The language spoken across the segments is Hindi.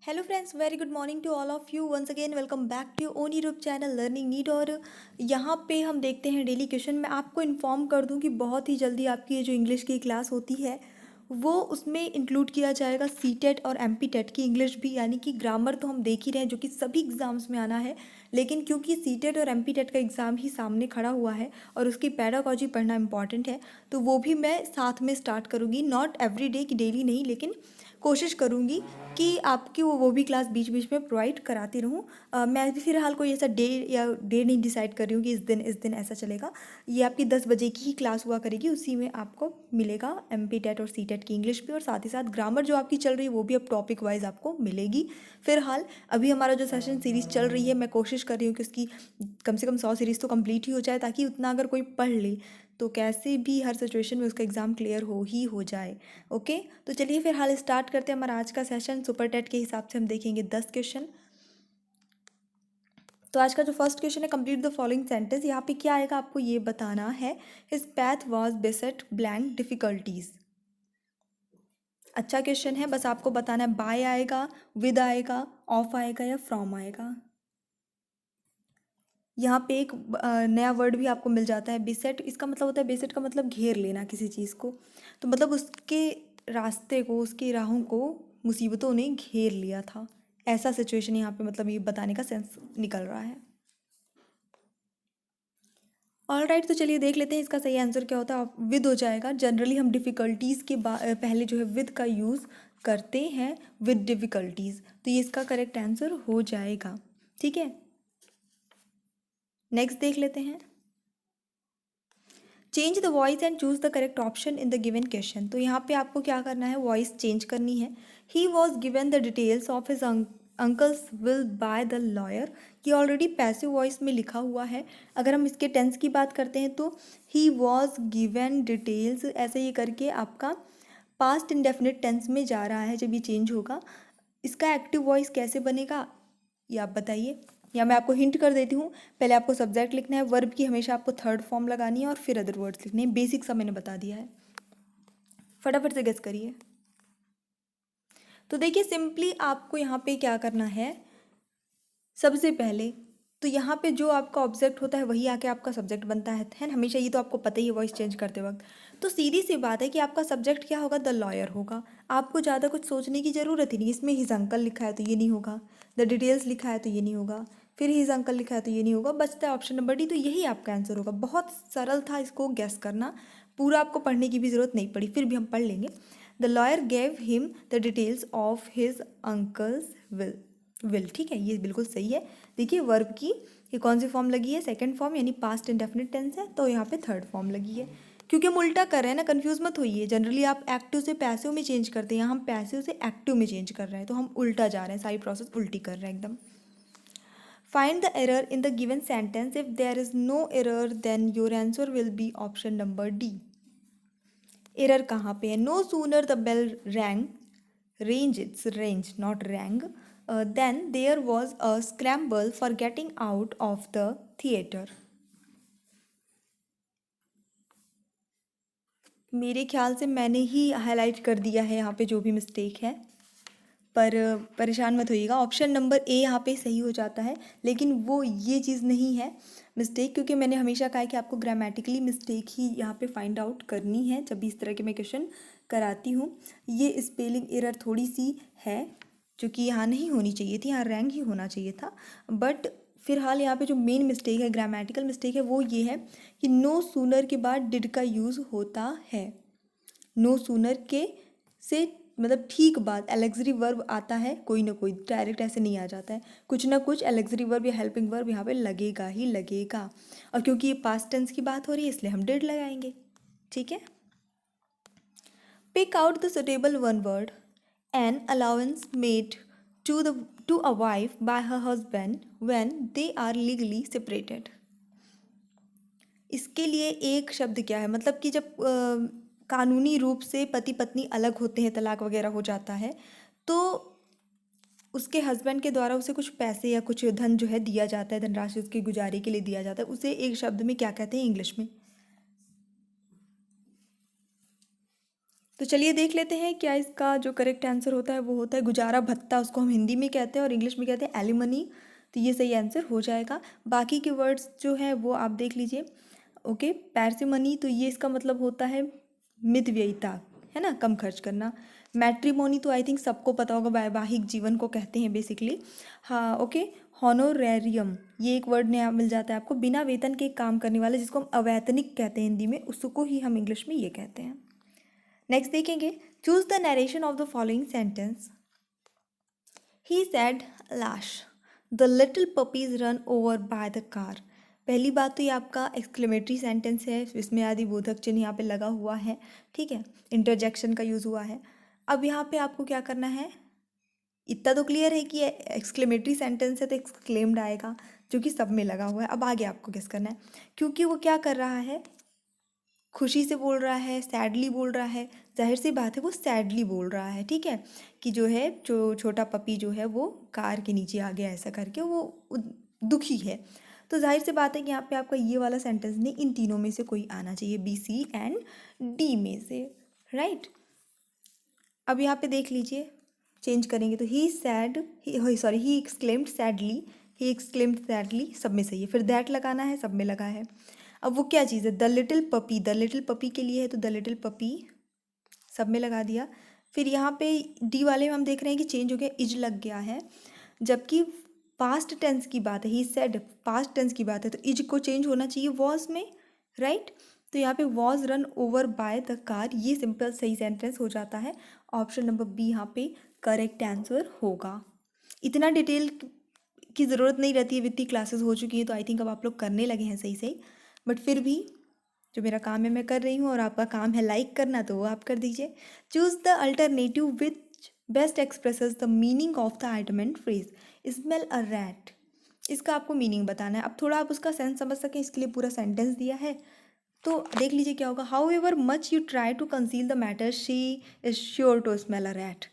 Hello friends, very good morning to all of you. Once again welcome back to your own YouTube channel learning NEET. और यहाँ पे हम देखते हैं डेली क्वेश्चन। मैं आपको इन्फॉर्म कर दूँ कि बहुत ही जल्दी आपकी ये जो इंग्लिश की क्लास होती है वो उसमें इंक्लूड किया जाएगा सी टेट और एम पी टेट की इंग्लिश भी। यानी कि ग्रामर तो हम देख ही रहे हैं जो कि सभी एग्ज़ाम्स में आना है, लेकिन क्योंकि सी टेट और एम पी टेट का एग्ज़ाम ही सामने खड़ा हुआ है और उसकी पैडागॉजी पढ़ना इंपॉर्टेंट है, तो वो भी मैं साथ में स्टार्ट करूँगी। नॉट एवरी डे, कि डेली नहीं, लेकिन कोशिश करूँगी कि आपकी वो भी क्लास बीच बीच में प्रोवाइड कराती रहूँ। मैं भी फ़िलहाल कोई ऐसा डे नहीं डिसाइड कर रही हूँ कि इस दिन ऐसा चलेगा। ये आपकी 10 बजे की ही क्लास हुआ करेगी, उसी में आपको मिलेगा एम पी टेट और सी टेट की इंग्लिश भी, और साथ ही साथ ग्रामर जो आपकी चल रही है वो भी अब टॉपिक वाइज आपको मिलेगी। फ़िलहाल अभी हमारा जो सेशन सीरीज़ चल रही है, मैं कोशिश कर रही हूँ कि उसकी कम से कम 100 सीरीज़ तो कंप्लीट ही हो जाए, ताकि उतना अगर कोई पढ़ ले तो कैसे भी हर सिचुएशन में उसका एग्ज़ाम क्लियर हो ही हो जाए। ओके, तो चलिए फिर हाल स्टार्ट करते हैं हमारा आज का सेशन। सुपर टेट के हिसाब से हम देखेंगे 10 क्वेश्चन। तो आज का जो फर्स्ट क्वेश्चन है, कंप्लीट द फॉलोइंग सेंटेंस। यहाँ पे क्या आएगा आपको ये बताना है। His path was बेसेट blank difficulties. अच्छा क्वेश्चन है, बस आपको बताना है बाय आएगा, विद आएगा, ऑफ आएगा या फ्रॉम आएगा। यहाँ पे एक नया वर्ड भी आपको मिल जाता है, बेसेट। इसका मतलब होता है, बेसेट का मतलब घेर लेना किसी चीज़ को। तो मतलब उसके रास्ते को, उसकी राहों को मुसीबतों ने घेर लिया था, ऐसा सिचुएशन यहाँ पे मतलब ये बताने का सेंस निकल रहा है। ऑल राइट, तो चलिए देख लेते हैं इसका सही आंसर क्या होता है। विद हो जाएगा। जनरली हम डिफ़िकल्टीज़ के पहले जो है विद का यूज़ करते हैं, विद डिफ़िकल्टीज़, तो ये इसका करेक्ट आंसर हो जाएगा। ठीक है, नेक्स्ट देख लेते हैं। Change the voice and choose the correct option in the given question. तो यहाँ पे आपको क्या करना है, वॉइस चेंज करनी है। He was given the details of his uncle's will by the lawyer. ये ऑलरेडी पैसिव वॉइस में लिखा हुआ है। अगर हम इसके टेंस की बात करते हैं तो ही वॉज गिवन डिटेल्स, ऐसे ये करके आपका पास्ट इंडेफिनिट टेंस में जा रहा है जब ये चेंज होगा। इसका एक्टिव वॉइस कैसे बनेगा ये आप बताइए, या मैं आपको हिंट कर देती हूँ। पहले आपको सब्जेक्ट लिखना है, वर्ब की हमेशा आपको थर्ड फॉर्म लगानी है, और फिर अदर वर्ड्स लिखने हैं। बेसिक सा मैंने बता दिया है, फटाफट से गेस करिए। तो देखिए, सिंपली आपको यहाँ पे क्या करना है, सबसे पहले तो यहाँ पे जो आपका ऑब्जेक्ट होता है वही आके आपका सब्जेक्ट बनता है ना, हमेशा। ये तो आपको पता ही है वॉइस चेंज करते वक्त। तो सीधी सी बात है कि आपका सब्जेक्ट क्या होगा, द लॉयर होगा। आपको ज़्यादा कुछ सोचने की ज़रूरत ही नहीं। इसमें हिज अंकल लिखा है तो ये नहीं होगा, द डिटेल्स लिखा है तो ये नहीं होगा, फिर हिज अंकल लिखा है तो ये नहीं होगा, बचता है ऑप्शन नंबर डी, तो यही आपका आंसर होगा। बहुत सरल था इसको गेस करना, पूरा आपको पढ़ने की भी ज़रूरत नहीं पड़ी, फिर भी हम पढ़ लेंगे। The lawyer gave him the details of his uncle's will. ठीक है, ये बिल्कुल सही है। देखिए, वर्ब की ये कौन सी फॉर्म लगी है, सेकंड फॉर्म, यानी पास्ट इंडेफिनिट टेंस है, तो यहाँ पे थर्ड फॉर्म लगी है। क्योंकि हम उल्टा कर रहे हैं ना, कंफ्यूज मत होइए। जनरली आप एक्टिव से पैसिव में चेंज करते हैं, यहाँ हम पैसिव से एक्टिव में चेंज कर रहे हैं, तो हम उल्टा जा रहे हैं, सारी प्रोसेस उल्टी कर रहे हैं एकदम। Find the error in the given sentence. If there is no error then your answer will be option number D. Error कहाँ पे है, no sooner the bell rang, range, it's range not rang, then there was a scramble for getting out of the theatre. मेरे ख्याल से मैंने ही हाईलाइट कर दिया है यहाँ पे जो भी मिस्टेक है, पर परेशान मत होइएगा। ऑप्शन नंबर ए यहाँ पे सही हो जाता है, लेकिन वो ये चीज़ नहीं है मिस्टेक, क्योंकि मैंने हमेशा कहा है कि आपको ग्रामेटिकली मिस्टेक ही यहाँ पे फाइंड आउट करनी है जब भी इस तरह के मैं क्वेश्चन कराती हूँ। ये स्पेलिंग एरर थोड़ी सी है जो कि यहाँ नहीं होनी चाहिए थी, यहाँ रैंक ही होना चाहिए था। बट फिलहाल यहाँ पे जो मेन मिस्टेक है, ग्रामेटिकल मिस्टेक है, वो ये है कि नो सूनर के बाद डिड का यूज़ होता है। नो सूनर के से मतलब ठीक बाद एलेक्सरी वर्ब आता है, कोई ना कोई, डायरेक्ट ऐसे नहीं आ जाता है, कुछ ना कुछ एलेक्सरी वर्ब या हेल्पिंग वर्ब यहाँ पे लगेगा ही लगेगा। और क्योंकि ये पास्ट टेंस की बात हो रही है, इसलिए हम डिड लगाएंगे। ठीक है, pick out the suitable one word. An allowance made to the to a wife by her husband when they are legally separated. इसके लिए एक शब्द क्या है, मतलब कि जब कानूनी रूप से पति पत्नी अलग होते हैं, तलाक वगैरह हो जाता है, तो उसके हस्बैंड के द्वारा उसे कुछ पैसे या कुछ धन जो है दिया जाता है, धनराशि उसकी गुजारी के लिए दिया जाता है, उसे एक शब्द में क्या कहते हैं इंग्लिश में। तो चलिए देख लेते हैं क्या इसका जो करेक्ट आंसर होता है वो होता है गुजारा भत्ता, उसको हम हिंदी में कहते हैं और इंग्लिश में कहते हैं एलिमनी। तो ये सही आंसर हो जाएगा। बाकी के वर्ड्स जो है वो आप देख लीजिए। ओके, पैरसिमनी, तो ये इसका मतलब होता है मितव्ययिता, है ना, कम खर्च करना। मैट्रिमोनी तो आई थिंक सबको पता होगा, वैवाहिक जीवन को कहते हैं बेसिकली। हाँ ओके। हॉनोरेरियम, ये एक वर्ड नया मिल जाता है आपको, बिना वेतन के काम करने वाले, जिसको हम अवैतनिक कहते हैं हिंदी में, उसको ही हम इंग्लिश में ये कहते हैं। नेक्स्ट देखेंगे, choose the narration of the following sentence. He said alas the little puppies run over by the car. पहली बात तो ये आपका एक्सक्लेमेटरी सेंटेंस है, इसमें आदि बोधक चिन्ह यहाँ पे लगा हुआ है, ठीक है, इंटरजेक्शन का यूज़ हुआ है। अब यहाँ पे आपको क्या करना है, इतना तो क्लियर है कि एक्सक्लेमेटरी सेंटेंस है तो एक्सक्लेम्ड आएगा, जो कि सब में लगा हुआ है। अब आगे आपको गेस करना है, क्योंकि वो क्या कर रहा है, खुशी से बोल रहा है, सैडली बोल रहा है, जाहिर सी बात है वो सैडली बोल रहा है, ठीक है, कि जो है जो छोटा पपी जो है वो कार के नीचे आ गया, ऐसा करके वो दुखी है। तो जाहिर सी बात है कि यहाँ पे आपका ये वाला सेंटेंस नहीं, इन तीनों में से कोई आना चाहिए, बी, सी एंड डी में से, राइट। अब यहाँ पे देख लीजिए, चेंज करेंगे तो he said, sorry he exclaimed sadly, he exclaimed sadly, सब में सही है। फिर दैट लगाना है, सब में लगा है। अब वो क्या चीज़ है, the little puppy, the little puppy के लिए है तो द लिटिल पपी, सब में लगा दिया। फिर यहाँ पे डी वाले में हम देख रहे हैं कि चेंज हो गया, इज लग गया है, जबकि पास्ट टेंस की बात है, ही सेड पास्ट टेंस की बात है, तो इज को चेंज होना चाहिए वॉज में, राइट। तो यहाँ पे was run over by the car, ये सिंपल सही सेंटेंस हो जाता है। ऑप्शन नंबर बी यहाँ पे करेक्ट आंसर होगा। इतना डिटेल की ज़रूरत नहीं रहती है, वित्तीय क्लासेस हो चुकी हैं तो आई थिंक अब आप लोग करने लगे हैं सही सही, बट फिर भी जो मेरा काम है मैं कर रही हूँ, और आपका काम है लाइक करना, तो वो आप कर दीजिए। Choose the alternative which best expresses the meaning of the item and phrase. Smell a rat, इसका आपको मीनिंग बताना है। अब थोड़ा आप उसका सेंस समझ सकें इसके लिए पूरा सेंटेंस दिया है, तो देख लीजिए क्या होगा। However much you try to conceal the matter she is sure to smell a rat.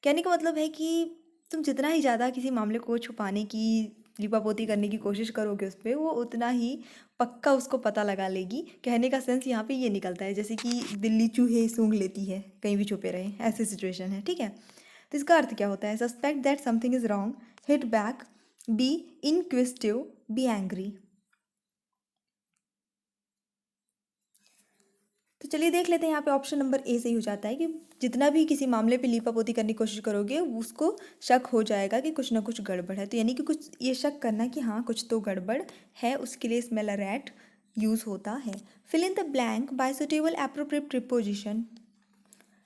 कहने का मतलब है कि तुम जितना ही ज़्यादा किसी मामले को छुपाने की, लिपापोती करने की कोशिश करोगे उस पर, वो उतना ही पक्का उसको पता लगा लेगी। कहने का सेंस यहाँ पे ये निकलता है, जैसे कि बिल्ली चूहे सूंघ लेती है कहीं भी छुपे रहे, ऐसी सिचुएशन है, ठीक है। तो इसका अर्थ क्या होता है, suspect that something is wrong, hit back, be inquisitive, be angry. तो चलिए देख लेते हैं, यहाँ पे ऑप्शन नंबर ए सही हो जाता है कि जितना भी किसी मामले पे लीपापोती करने की कोशिश करोगे उसको शक हो जाएगा कि कुछ ना कुछ गड़बड़ है, तो यानी कि कुछ ये शक करना कि हाँ कुछ तो गड़बड़ है, उसके लिए स्मेल अ रैट यूज़ होता है। Fill in the blank by suitable appropriate preposition.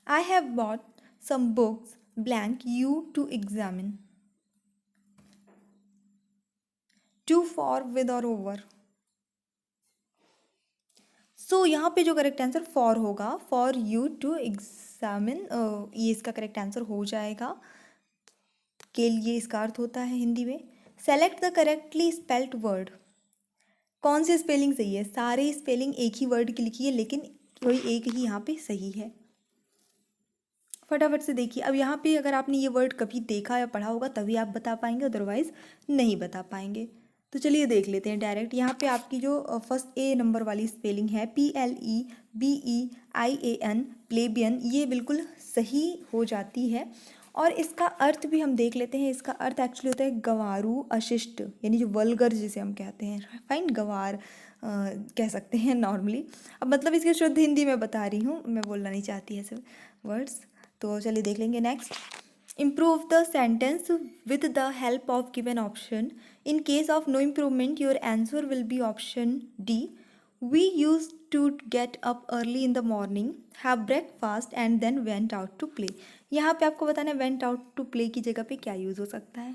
I have bought some books blank you to examine. To, for, with और ओवर। सो यहाँ पे जो करेक्ट आंसर फॉर होगा, फॉर यू टू एग्जामिन, ये इसका करेक्ट आंसर हो जाएगा। के लिए इसका अर्थ होता है हिंदी में, select the correctly spelled word. कौन सी स्पेलिंग सही है, सारे स्पेलिंग एक ही वर्ड की लिखी है, लेकिन कोई एक ही यहाँ पे सही है। फटाफट से देखिए, अब यहाँ पे अगर आपने ये वर्ड कभी देखा या पढ़ा होगा तभी आप बता पाएंगे, अदरवाइज नहीं बता पाएंगे। तो चलिए देख लेते हैं डायरेक्ट। यहाँ पे आपकी जो फर्स्ट ए नंबर वाली स्पेलिंग है, PLEBEIAN, प्लेबियन, ये बिल्कुल सही हो जाती है। और इसका अर्थ भी हम देख लेते हैं। इसका अर्थ एक्चुअली होता है गंवारू, अशिष्ट, यानी जो वल्गर जिसे हम कहते हैं, फाइन, गंवार कह सकते हैं नॉर्मली। अब मतलब इसके शुद्ध हिंदी में बता रही हूँ, मैं बोलना नहीं चाहती ऐसे वर्ड्स। तो चलिए देख लेंगे next. Improve the sentence with the help of given option. In case of no improvement, your answer will be option D. We used to get up early in the morning, have breakfast and then went out to play. यहाँ पे आपको बताना है went out to play की जगह पे क्या यूज़ हो सकता है।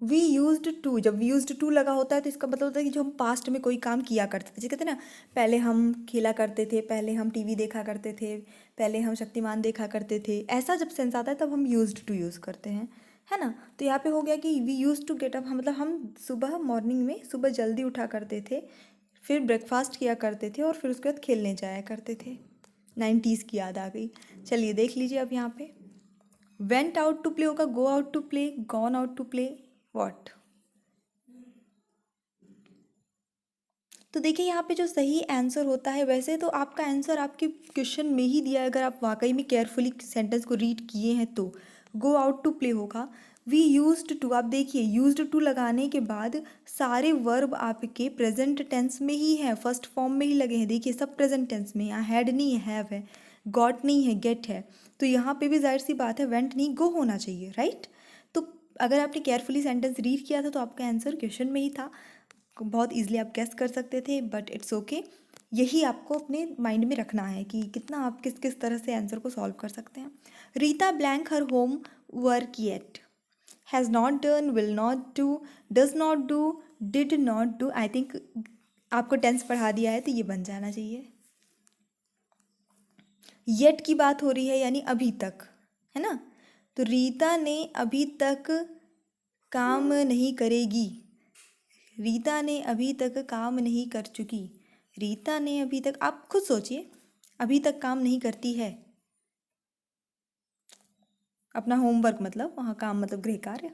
वी यूज्ड टू, जब वी यूज्ड टू लगा होता है तो इसका मतलब होता है कि जो हम पास्ट में कोई काम किया करते थे, जैसे कहते हैं ना, पहले हम खेला करते थे, पहले हम टीवी देखा करते थे, पहले हम शक्तिमान देखा करते थे, ऐसा जब सेंस आता है तब हम यूज्ड टू यूज़ करते हैं, है ना। तो यहाँ पे हो गया कि we use to get up, मतलब हम सुबह मॉर्निंग में सुबह जल्दी उठा करते थे, फिर ब्रेकफास्ट किया करते थे और फिर उसके बाद खेलने जाया करते थे। 90s की याद आ गई। चलिए देख लीजिए अब यहाँ पे वेंट आउट टू प्ले होगा go out to play, gone out to play, what. तो देखिए यहाँ पे जो सही आंसर होता है, वैसे तो आपका आंसर आपके क्वेश्चन में ही दिया है, अगर आप वाकई में केयरफुली सेंटेंस को रीड किए हैं तो गो आउट टू प्ले होगा। वी यूज्ड टू, आप देखिए यूज्ड टू लगाने के बाद सारे वर्ब आपके प्रेजेंट टेंस में ही हैं, फर्स्ट फॉर्म में ही लगे हैं। देखिए सब प्रेजेंट टेंस में, यहाँ हैड नहीं है, हैव है, गॉट नहीं है, गेट है। तो यहाँ पे भी जाहिर सी बात है वेंट नहीं गो होना चाहिए, राइट। तो अगर आपने केयरफुली सेंटेंस रीड किया था तो आपका आंसर क्वेश्चन में ही था, बहुत इजीली आप गेस कर सकते थे, बट इट्स ओके। यही आपको अपने माइंड में रखना है कि कितना आप किस किस तरह से आंसर को सॉल्व कर सकते हैं। Rita blank her home work yet, has not done, will not do, does not do, did not do. I think आपको टेंस पढ़ा दिया है तो ये बन जाना चाहिए। येट की बात हो रही है यानी अभी तक, है ना। तो रीता ने अभी तक काम नहीं करेगी, रीता ने अभी तक काम नहीं कर चुकी, रीता ने अभी तक, आप खुद सोचिए, अभी तक काम नहीं करती है, अपना होमवर्क मतलब, वहाँ काम मतलब गृह कार्य।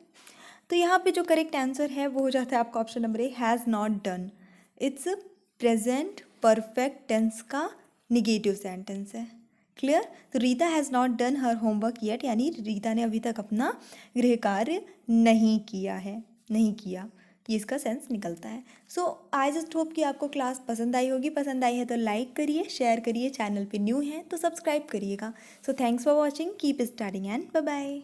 तो यहाँ पे जो करेक्ट आंसर है वो हो जाता है आपका option number A, has not done. It's present perfect tense का निगेटिव सेंटेंस है। क्लियर। तो Rita has not done her homework yet, यानी रीता ने अभी तक अपना गृह कार्य नहीं किया है, नहीं किया, ये इसका सेंस निकलता है। सो आई जस्ट होप कि आपको क्लास पसंद आई होगी। पसंद आई है तो लाइक करिए, शेयर करिए, चैनल पे न्यू हैं तो सब्सक्राइब करिएगा। So thanks for watching, keep studying and bye bye.